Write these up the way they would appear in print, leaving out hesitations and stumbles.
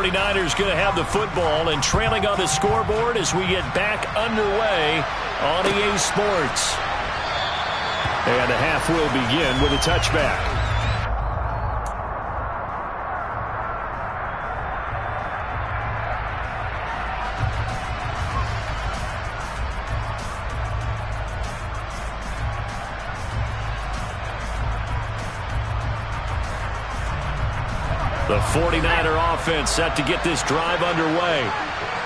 49ers going to have the football and trailing on the scoreboard as we get back underway on EA Sports. And the half will begin with a touchback. The 49er offense set to get this drive underway.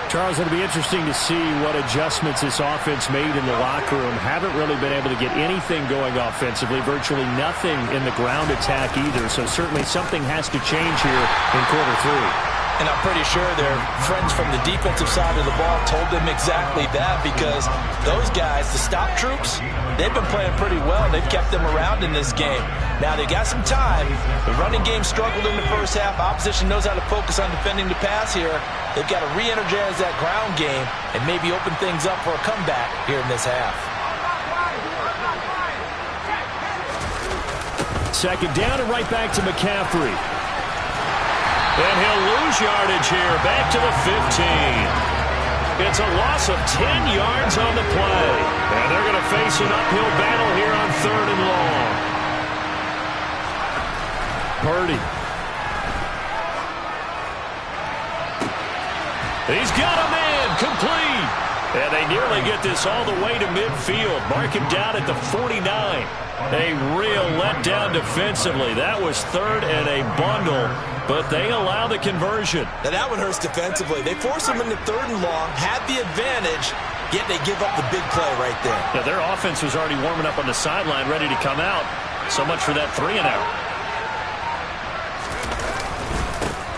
Charles, it'll be interesting to see what adjustments this offense made in the locker room. Haven't really been able to get anything going offensively, virtually nothing in the ground attack either. So certainly something has to change here in quarter three. And I'm pretty sure their friends from the defensive side of the ball told them exactly that, because those guys, the stop troops, they've been playing pretty well. They've kept them around in this game. Now, they got some time. The running game struggled in the first half. Opposition knows how to focus on defending the pass here. They've got to re-energize that ground game and maybe open things up for a comeback here in this half. Second down and right back to McCaffrey. And he'll lose yardage here, back to the 15. It's a loss of 10 yards on the play. And they're going to face an uphill battle here on 3rd and long. Purdy. He's got a man, complete. And they nearly get this all the way to midfield. Mark him down at the 49. A real letdown defensively. That was 3rd and a bundle, but they allow the conversion. Now that one hurts defensively. They force him into 3rd and long, had the advantage, yet they give up the big play right there. Yeah, their offense was already warming up on the sideline, ready to come out. So much for that 3-and-out.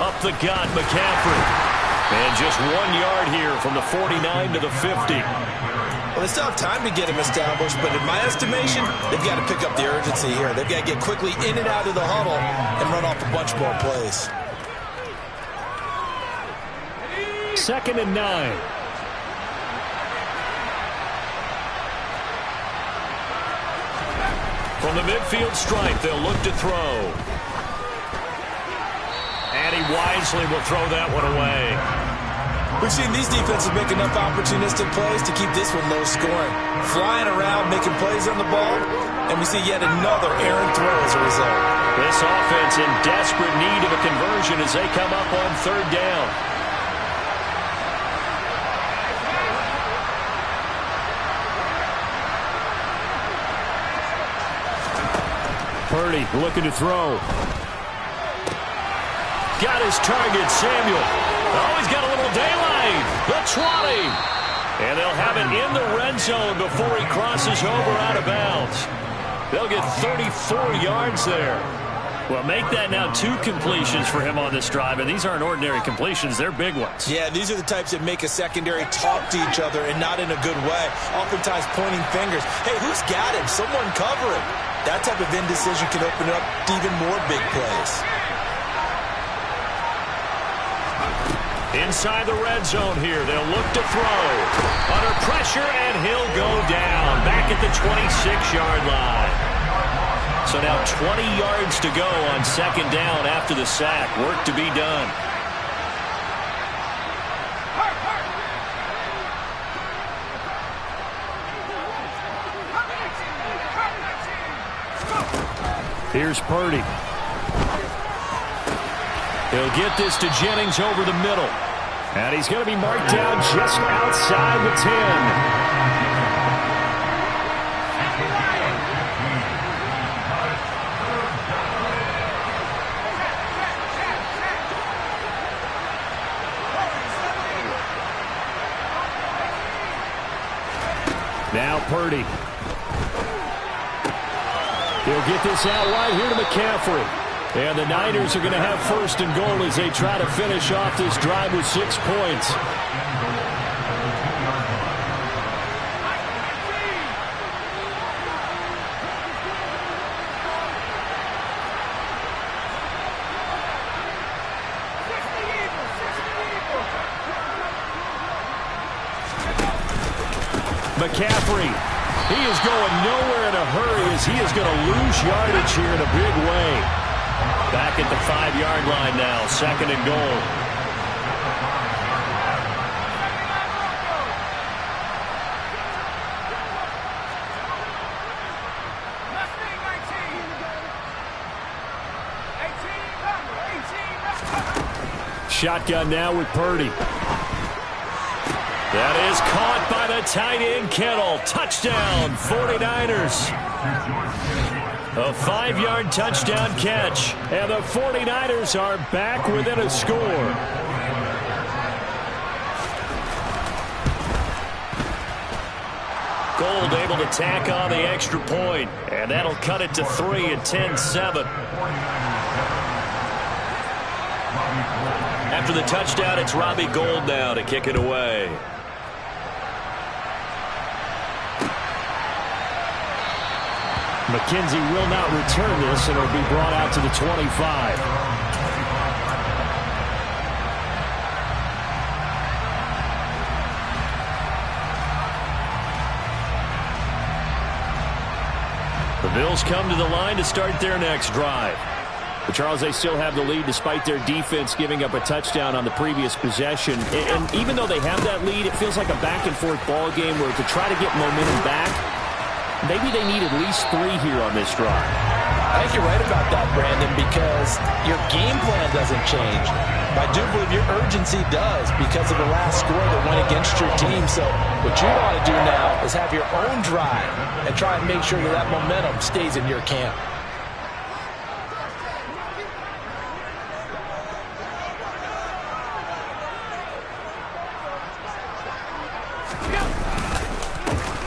Up the gut, McCaffrey. And just 1 yard here from the 49 to the 50. Well, they still have time to get him established, but in my estimation, they've got to pick up the urgency here. They've got to get quickly in and out of the huddle and run off a bunch more plays. 2nd and 9. From the midfield stripe, they'll look to throw. And he wisely will throw that one away. We've seen these defenses make enough opportunistic plays to keep this one low scoring. Flying around, making plays on the ball, and we see yet another errant throw as a result. This offense in desperate need of a conversion as they come up on 3rd down. Purdy looking to throw. Got his target, Samuel. Oh, he's got a little daylight. The 20. And they'll have it in the red zone before he crosses over out of bounds. They'll get 34 yards there. Well, make that now 2 completions for him on this drive, and these aren't ordinary completions. They're big ones. Yeah, these are the types that make a secondary talk to each other, and not in a good way. Oftentimes pointing fingers. Hey, who's got him? Someone cover him. That type of indecision can open up to even more big plays. Inside the red zone here, they'll look to throw. Under pressure, and he'll go down. Back at the 26-yard line. So now 20 yards to go on 2nd down after the sack. Work to be done. Here's Purdy. He'll get this to Jennings over the middle. And he's going to be marked down just outside the 10. Now Purdy. He'll get this out wide here to McCaffrey. And the Niners are going to have 1st and goal as they try to finish off this drive with 6 points. McCaffrey, he is going nowhere in a hurry as he is going to lose yardage here in a big way. Back at the 5-yard line now, 2nd and goal. shotgun now with Purdy. That is caught by the tight end, Kittle. Touchdown, 49ers. A 5-yard touchdown catch. And the 49ers are back within a score. Gold able to tack on the extra point, and that'll cut it to 3 at 10-7. After the touchdown, it's Robbie Gould now to kick it away. McKenzie will not return this, and it'll be brought out to the 25. The Bills come to the line to start their next drive. But Charles, they still have the lead despite their defense giving up a touchdown on the previous possession. And even though they have that lead, it feels like a back-and-forth ball game where to try to get momentum back, maybe they need at least 3 here on this drive. I think you're right about that, Brandon, because your game plan doesn't change. I do believe your urgency does because of the last score that went against your team. So what you want to do now is have your own drive and try and make sure that that momentum stays in your camp.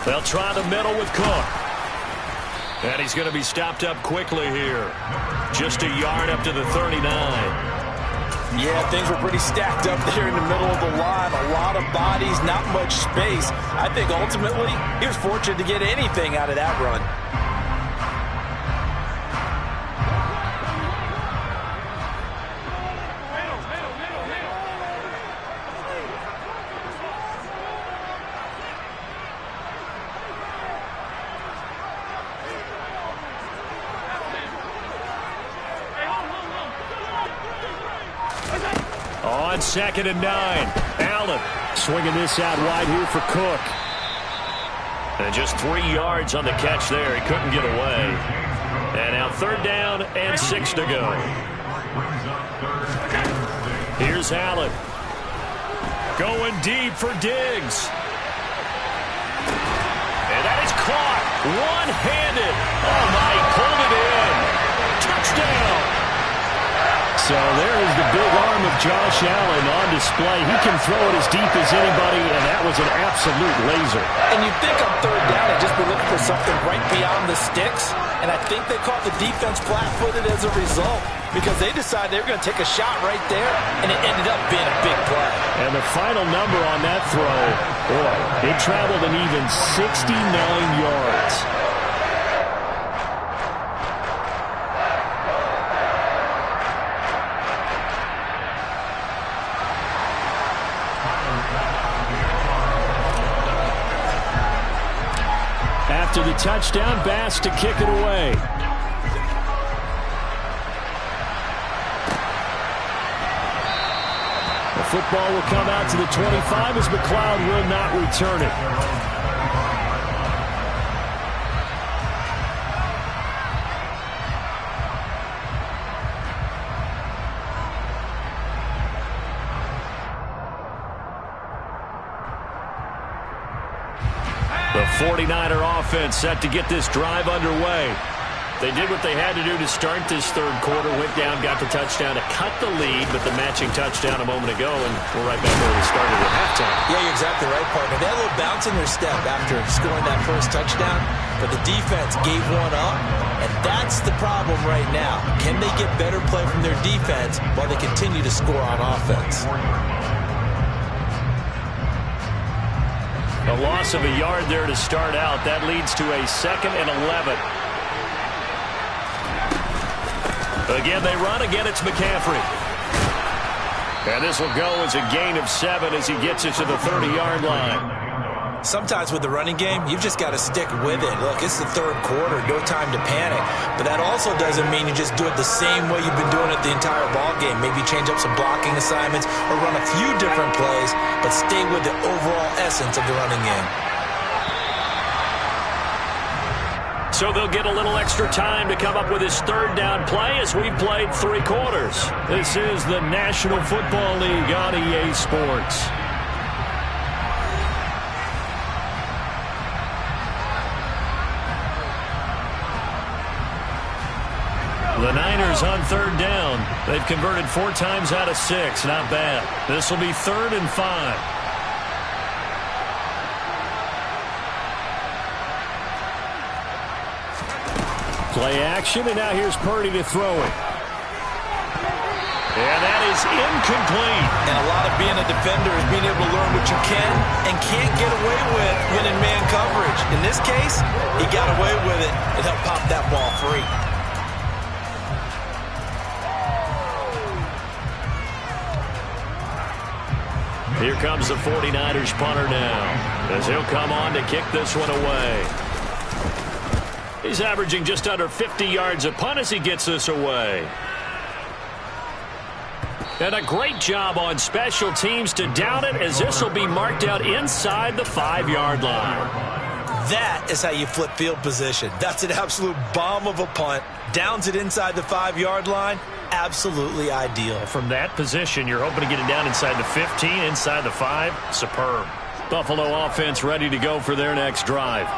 They'll try the middle with Cook. And he's going to be stopped up quickly here. Just a yard up to the 39. Yeah, things were pretty stacked up there in the middle of the line. A lot of bodies, not much space. I think ultimately he was fortunate to get anything out of that run. On 2nd and 9, Allen swinging this out wide here for Cook. And just 3 yards on the catch there. He couldn't get away. And now 3rd down and 6 to go. Here's Allen. Going deep for Diggs. And that is caught. One-handed. Oh, my, he pulled it in. Touchdown. So there is the big arm of Josh Allen on display. He can throw it as deep as anybody, and that was an absolute laser. And you'd think on 3rd down they'd just be looking for something right beyond the sticks. And I think they caught the defense flat-footed as a result because they decided they were going to take a shot right there, and it ended up being a big play. And the final number on that throw, boy, it traveled an even 69 yards. After the touchdown, Bass to kick it away. The football will come out to the 25 as McLeod will not return it. The 49er offense set to get this drive underway. They did what they had to do to start this 3rd quarter. Went down, got the touchdown to cut the lead, but the matching touchdown a moment ago, and we're right back where we started at halftime. Yeah, you're exactly right, partner. They had a little bounce in their step after scoring that first touchdown, but the defense gave one up, and that's the problem right now. Can they get better play from their defense while they continue to score on offense? A loss of a yard there to start out. That leads to a 2nd and 11. Again, they run. Again, it's McCaffrey. And this will go as a gain of 7 as he gets it to the 30-yard line. Sometimes with the running game, you've just got to stick with it. Look, it's the 3rd quarter, no time to panic. But that also doesn't mean you just do it the same way you've been doing it the entire ball game. Maybe change up some blocking assignments or run a few different plays, but stay with the overall essence of the running game. So they'll get a little extra time to come up with his third down play as we've played 3 quarters. This is the National Football League on EA Sports. The Niners on third down. They've converted 4 times out of 6. Not bad. This will be 3rd and 5. Play action, and now here's Purdy to throw it. And that is incomplete. And a lot of being a defender is being able to learn what you can and can't get away with when in man coverage. In this case, he got away with it and helped pop that ball free. Here comes the 49ers punter now, as he'll come on to kick this one away. He's averaging just under 50 yards a punt as he gets this away. And a great job on special teams to down it, as this will be marked out inside the 5-yard line. That is how you flip field position. That's an absolute bomb of a punt. Downs it inside the 5-yard line. Absolutely ideal. From that position, you're hoping to get it down inside the 15, inside the 5. Superb. Buffalo offense ready to go for their next drive.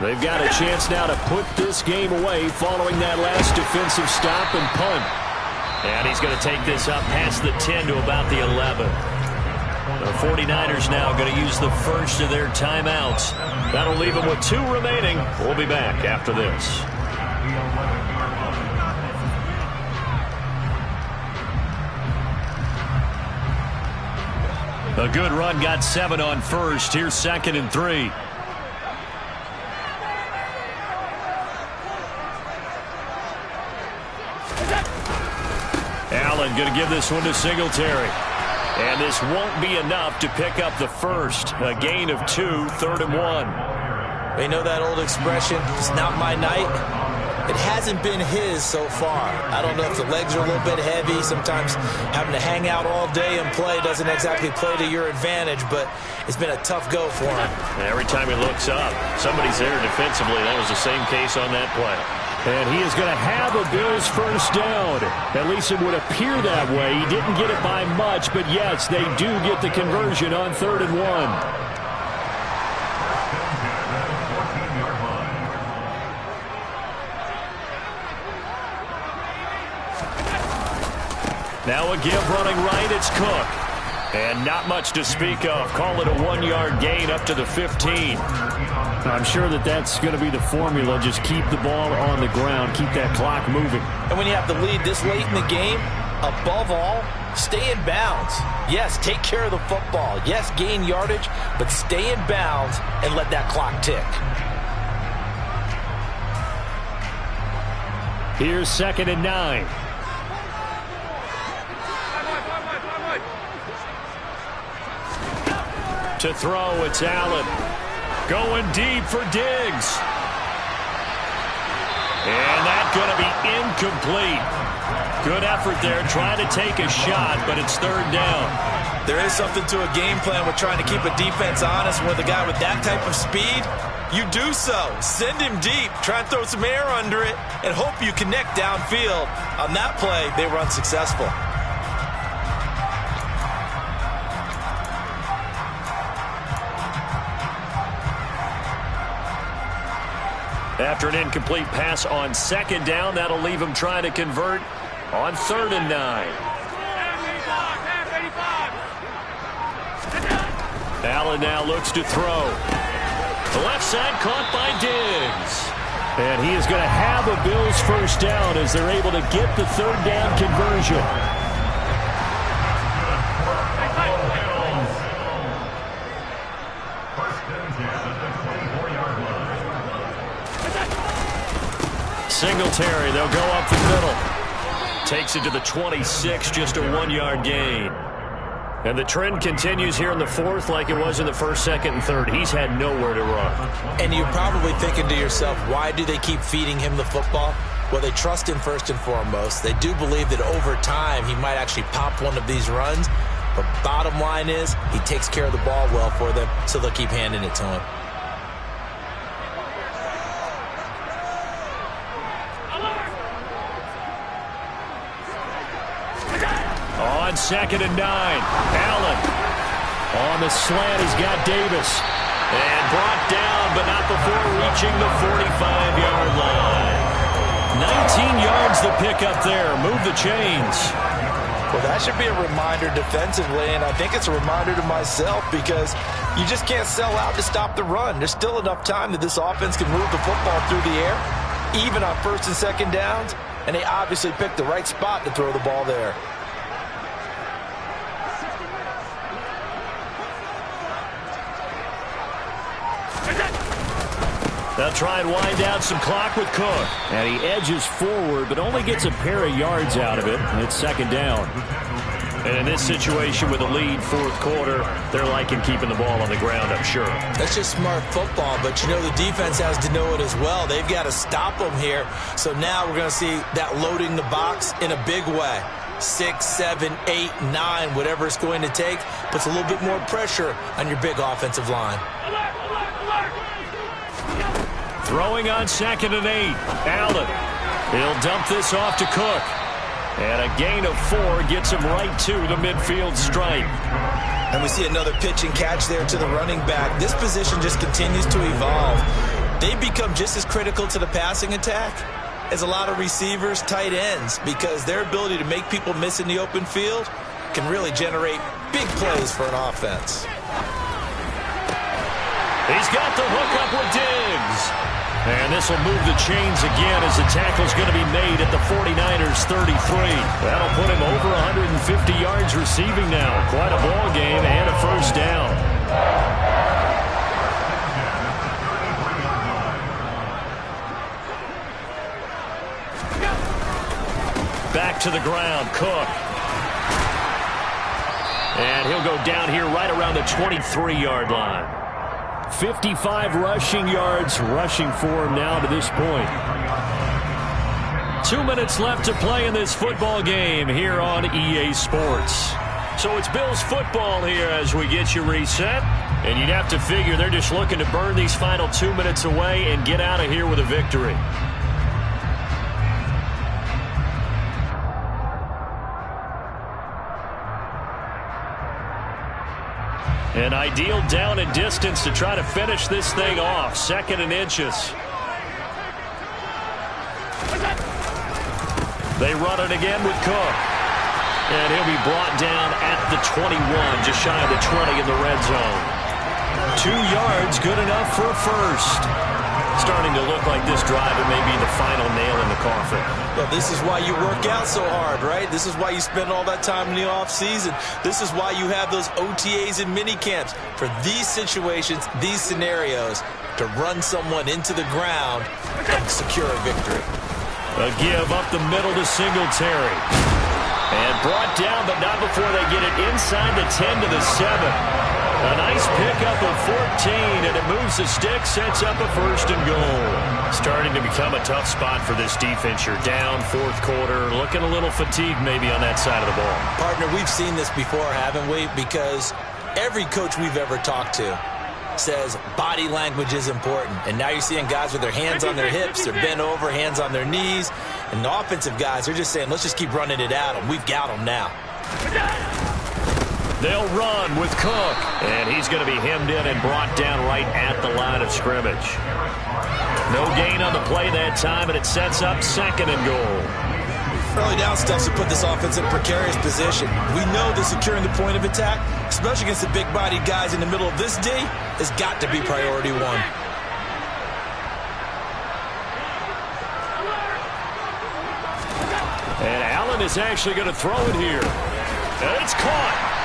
They've got a chance now to put this game away following that last defensive stop and punt. And he's going to take this up past the 10 to about the 11. The 49ers now going to use the first of their timeouts. That'll leave them with 2 remaining. We'll be back after this. A good run got 7 on first. Here's 2nd and 3. Allen going to give this one to Singletary. And this won't be enough to pick up the first. A gain of 2, 3rd and 1. You know that old expression, it's not my night? It hasn't been his so far. I don't know if the legs are a little bit heavy. Sometimes having to hang out all day and play doesn't exactly play to your advantage, but it's been a tough go for him. Every time he looks up, somebody's there defensively. That was the same case on that play. And he is going to have a Bills first down. At least it would appear that way. He didn't get it by much, but yes, they do get the conversion on 3rd and 1. Now a give running right, it's Cook. And not much to speak of. Call it a 1-yard gain up to the 15. I'm sure that's going to be the formula. Just keep the ball on the ground. Keep that clock moving. And when you have the lead this late in the game, above all, stay in bounds. Yes, take care of the football. Yes, gain yardage, but stay in bounds and let that clock tick. Here's 2nd and 9. To throw, it's Allen. Going deep for Diggs. And that's going to be incomplete. Good effort there, trying to take a shot, but it's 3rd down. There is something to a game plan with trying to keep a defense honest. With a guy with that type of speed, you do so. Send him deep, try and throw some air under it, and hope you connect downfield. On that play, they were unsuccessful. After an incomplete pass on 2nd down, that'll leave him trying to convert on 3rd and 9. Allen now looks to throw. The left side caught by Diggs. And he is going to have a Bills first down as they're able to get the 3rd down conversion. Singletary, they'll go up the middle. Takes it to the 26, just a 1-yard gain. And the trend continues here in the 4th like it was in the 1st, 2nd, and 3rd. He's had nowhere to run. And you're probably thinking to yourself, why do they keep feeding him the football? Well, they trust him first and foremost. They do believe that over time he might actually pop one of these runs. But bottom line is he takes care of the ball well for them, so they'll keep handing it to him. 2nd and 9. Allen on the slant. He's got Davis. And brought down, but not before reaching the 45-yard line. 19 yards to pick up there. Move the chains. Well, that should be a reminder defensively, and I think it's a reminder to myself because you just can't sell out to stop the run. There's still enough time that this offense can move the football through the air, even on 1st and 2nd downs, and they obviously picked the right spot to throw the ball there. They'll try and wind down some clock with Cook. And he edges forward, but only gets a pair of yards out of it. And it's 2nd down. And in this situation with a lead 4th quarter, they're liking keeping the ball on the ground, I'm sure. That's just smart football, but you know the defense has to know it as well. They've got to stop them here. So now we're going to see that loading the box in a big way. 6, 7, 8, 9, whatever it's going to take, puts a little bit more pressure on your big offensive line. Throwing on 2nd and 8. Allen. He'll dump this off to Cook. And a gain of 4 gets him right to the midfield stripe. And we see another pitch and catch there to the running back. This position just continues to evolve. They become just as critical to the passing attack as a lot of receivers, tight ends, because their ability to make people miss in the open field can really generate big plays for an offense. He's got the hook up with Diggs. And this will move the chains again as the tackle's going to be made at the 49ers 33. That'll put him over 150 yards receiving now. Quite a ball game and a 1st down. Back to the ground, Cook. And he'll go down here right around the 23-yard line. 55 rushing yards rushing for him now to this point. 2 minutes left to play in this football game here on EA Sports. So it's Bills football here as we get you reset. And you'd have to figure they're just looking to burn these final 2 minutes away and get out of here with a victory. An ideal down and distance to try to finish this thing off. 2nd and inches. They run it again with Cook. And he'll be brought down at the 21, just shy of the 20 in the red zone. 2 yards, good enough for a 1st. Starting to look like this drive, it may be the final nail in the coffin. Well, this is why you work out so hard, right? This is why you spend all that time in the offseason. This is why you have those OTAs and mini camps. For these situations, these scenarios, to run someone into the ground and secure a victory. A give up the middle to Singletary. And brought down, but not before they get it inside the 10 to the 7. A nice pickup of 14, and it moves the stick, sets up a 1st and goal. Starting to become a tough spot for this defense. You're down 4th quarter, looking a little fatigued maybe on that side of the ball. Partner, we've seen this before, haven't we? Because every coach we've ever talked to says body language is important. And now you're seeing guys with their hands on their hips, they're bent over, hands on their knees. And the offensive guys are just saying, let's just keep running it at them. We've got them now. They'll run with Cook. And he's going to be hemmed in and brought down right at the line of scrimmage. No gain on the play that time, and it sets up 2nd and goal. Early down stuff to put this offense in a precarious position. We know that securing the point of attack, especially against the big-bodied guys in the middle of this D, has got to be priority 1. And Allen is actually going to throw it here. And it's caught.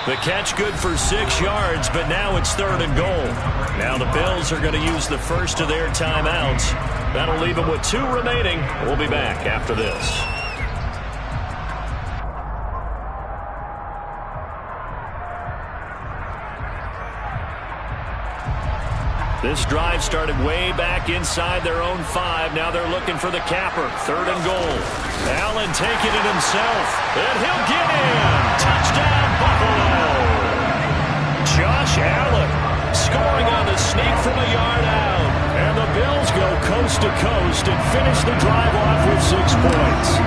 The catch good for 6 yards, but now it's 3rd and goal. Now the Bills are going to use the first of their timeouts. That'll leave them with 2 remaining. We'll be back after this. This drive started way back inside their own 5. Now they're looking for the capper. 3rd and goal. Allen taking it himself. And he'll get in. Touchdown, Buffalo. Josh Allen scoring on the sneak from a yard out. And the Bills go coast to coast and finish the drive off with 6 points.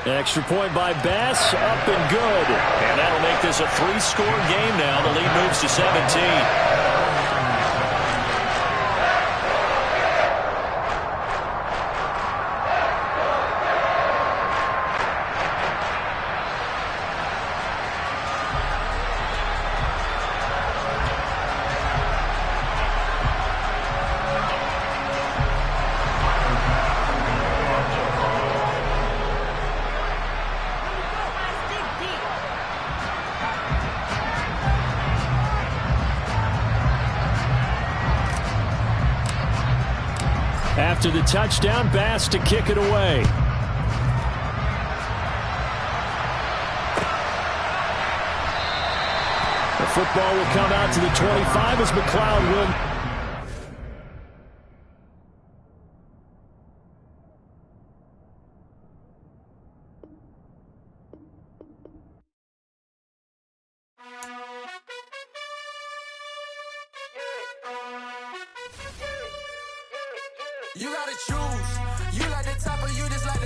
Extra point by Bass, up and good. And that'll make this a 3-score game now. The lead moves to 17. After the touchdown, Bass to kick it away. The football will come out to the 25 as McLeod will. You gotta choose. You like the top or you just like